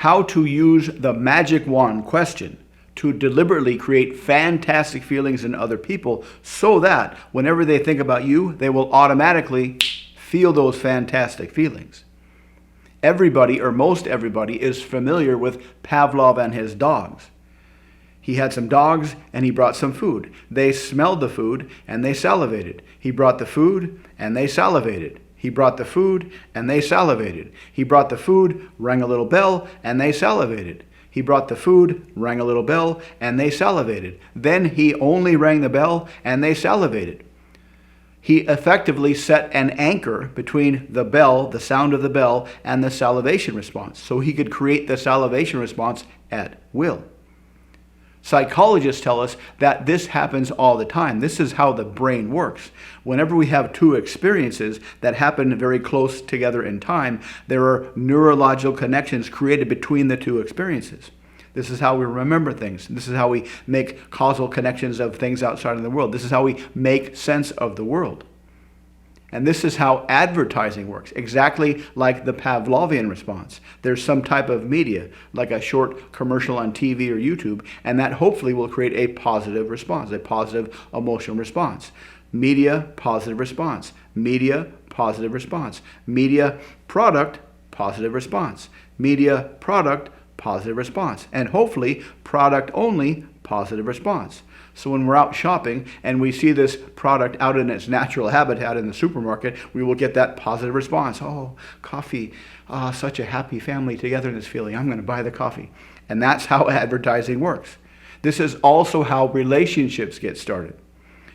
how to use the magic wand question to deliberately create fantastic feelings in other people so that whenever they think about you, they will automatically feel those fantastic feelings. Everybody, or most everybody, is familiar with Pavlov and his dogs. He had some dogs and he brought some food. They smelled the food and they salivated. He brought the food and they salivated. He brought the food and they salivated. He brought the food, rang a little bell, and they salivated. He brought the food, rang a little bell, and they salivated. Then he only rang the bell and they salivated. He effectively set an anchor between the bell, the sound of the bell, and the salivation response. So he could create the salivation response at will. Psychologists tell us that this happens all the time. This is how the brain works. Whenever we have two experiences that happen very close together in time, there are neurological connections created between the two experiences. This is how we remember things. This is how we make causal connections of things outside of the world. This is how we make sense of the world. And this is how advertising works, exactly like the Pavlovian response. There's some type of media, like a short commercial on TV or YouTube, and that hopefully will create a positive response, a positive emotional response. Media, positive response. Media, positive response. Media, product, positive response. Media, product, positive response. And hopefully, product only, positive response. So when we're out shopping and we see this product out in its natural habitat in the supermarket, we will get that positive response. Oh, coffee. Such a happy family togetherness feeling. I'm going to buy the coffee. And that's how advertising works. This is also how relationships get started.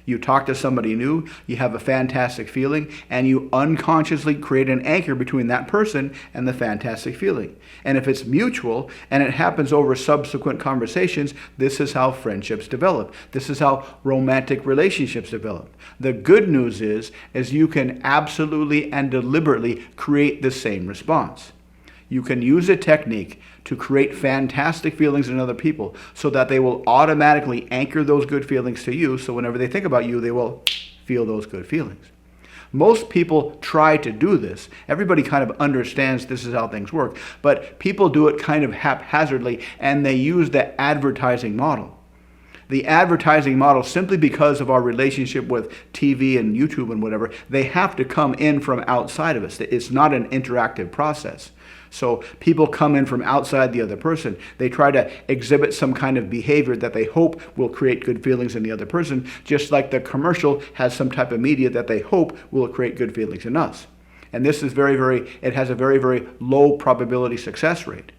You talk to somebody new, you have a fantastic feeling, and you unconsciously create an anchor between that person and the fantastic feeling. And if it's mutual and it happens over subsequent conversations, this is how friendships develop. This is how romantic relationships develop. The good news is you can absolutely and deliberately create the same response. You can use a technique to create fantastic feelings in other people so that they will automatically anchor those good feelings to you, so whenever they think about you, they will feel those good feelings. Most people try to do this. Everybody kind of understands this is how things work, but people do it kind of haphazardly, and they use the advertising model. The advertising model, simply because of our relationship with TV and YouTube and whatever, they have to come in from outside of us. It's not an interactive process. So people come in from outside the other person. They try to exhibit some kind of behavior that they hope will create good feelings in the other person, just like the commercial has some type of media that they hope will create good feelings in us. And this is it has a very, very low probability success rate.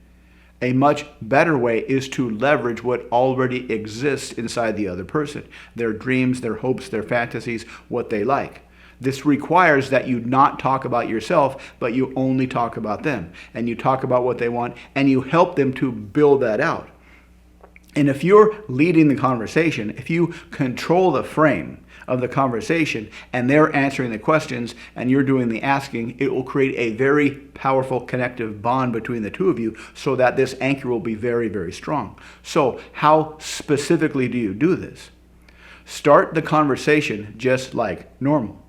A much better way is to leverage what already exists inside the other person. Their dreams, their hopes, their fantasies, what they like. This requires that you not talk about yourself, but you only talk about them. And you talk about what they want, and you help them to build that out. And if you're leading the conversation, if you control the frame of the conversation and they're answering the questions and you're doing the asking, it will create a very powerful connective bond between the two of you so that this anchor will be very, very strong. So how specifically do you do this? Start the conversation just like normal.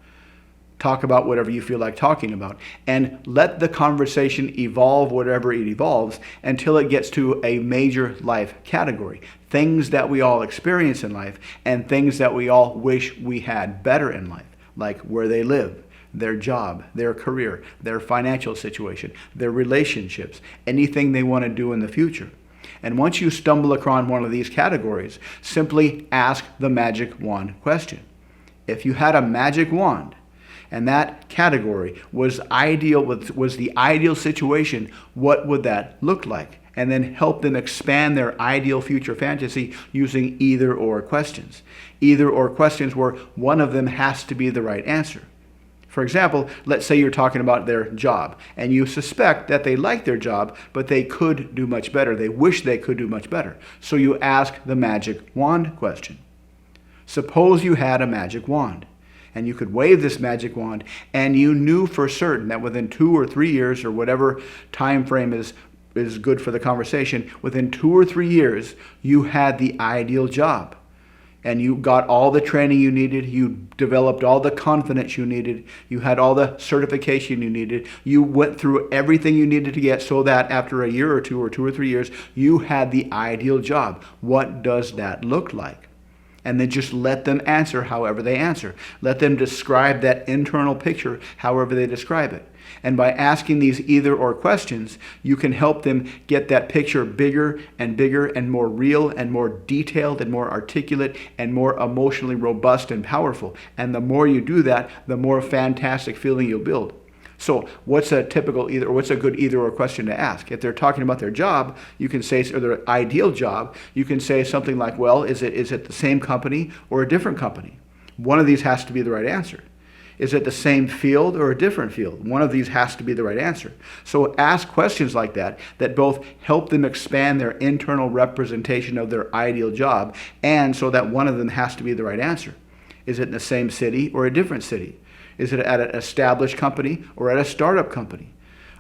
Talk about whatever you feel like talking about, and let the conversation evolve whatever it evolves until it gets to a major life category. Things that we all experience in life and things that we all wish we had better in life, like where they live, their job, their career, their financial situation, their relationships, anything they want to do in the future. And once you stumble across one of these categories, simply ask the magic wand question. If you had a magic wand, and that category was the ideal situation, what would that look like? And then help them expand their ideal future fantasy using either or questions. Either or questions where one of them has to be the right answer. For example, let's say you're talking about their job, and you suspect that they like their job, but they could do much better. They wish they could do much better. So you ask the magic wand question. Suppose you had a magic wand, and you could wave this magic wand, and you knew for certain that within 2 or 3 years, or whatever time frame is good for the conversation, within 2 or 3 years, you had the ideal job. and you got all the training you needed, you developed all the confidence you needed, you had all the certification you needed, you went through everything you needed to get so that after a year or 2 or 3 years, you had the ideal job. What does that look like? And then just let them answer however they answer. Let them describe that internal picture however they describe it. And by asking these either or questions, you can help them get that picture bigger and more real and more detailed and more articulate and more emotionally robust and powerful. And the more you do that, the more fantastic feeling you'll build. So what's a typical either, or what's a good either or question to ask? If they're talking about their job, you can say, or their ideal job, you can say something like, well, is it the same company or a different company? One of these has to be the right answer. Is it the same field or a different field? One of these has to be the right answer. So ask questions like that both help them expand their internal representation of their ideal job, and so that one of them has to be the right answer. Is it in the same city or a different city? Is it at an established company or at a startup company?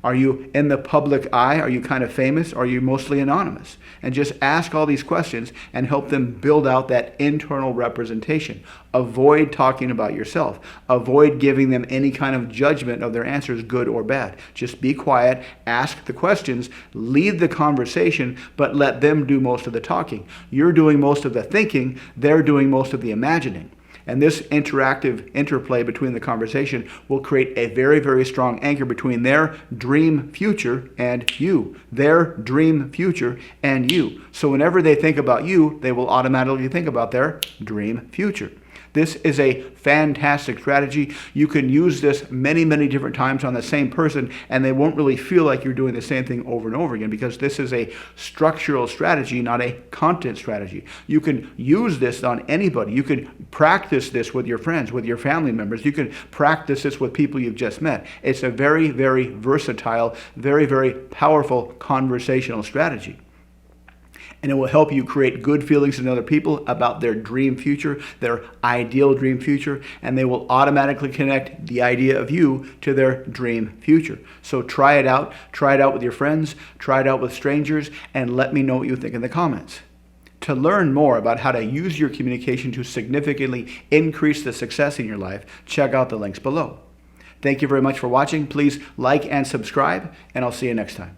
Are you in the public eye? Are you kind of famous? Or are you mostly anonymous? And just ask all these questions and help them build out that internal representation. Avoid talking about yourself. Avoid giving them any kind of judgment of their answers, good or bad. Just be quiet, ask the questions, lead the conversation, but let them do most of the talking. You're doing most of the thinking, they're doing most of the imagining. And this interactive interplay between the conversation will create a very, very strong anchor between their dream future and you. Their dream future and you. So whenever they think about you, they will automatically think about their dream future. This is a fantastic strategy. You can use this many, many different times on the same person, and they won't really feel like you're doing the same thing over and over again, because this is a structural strategy, not a content strategy. You can use this on anybody. You can practice this with your friends, with your family members. You can practice this with people you've just met. It's a very, very versatile, very, very powerful conversational strategy. And it will help you create good feelings in other people about their dream future, their ideal dream future, and they will automatically connect the idea of you to their dream future. So try it out with your friends, try it out with strangers, and let me know what you think in the comments. To learn more about how to use your communication to significantly increase the success in your life, check out the links below. Thank you very much for watching. Please like and subscribe, and I'll see you next time.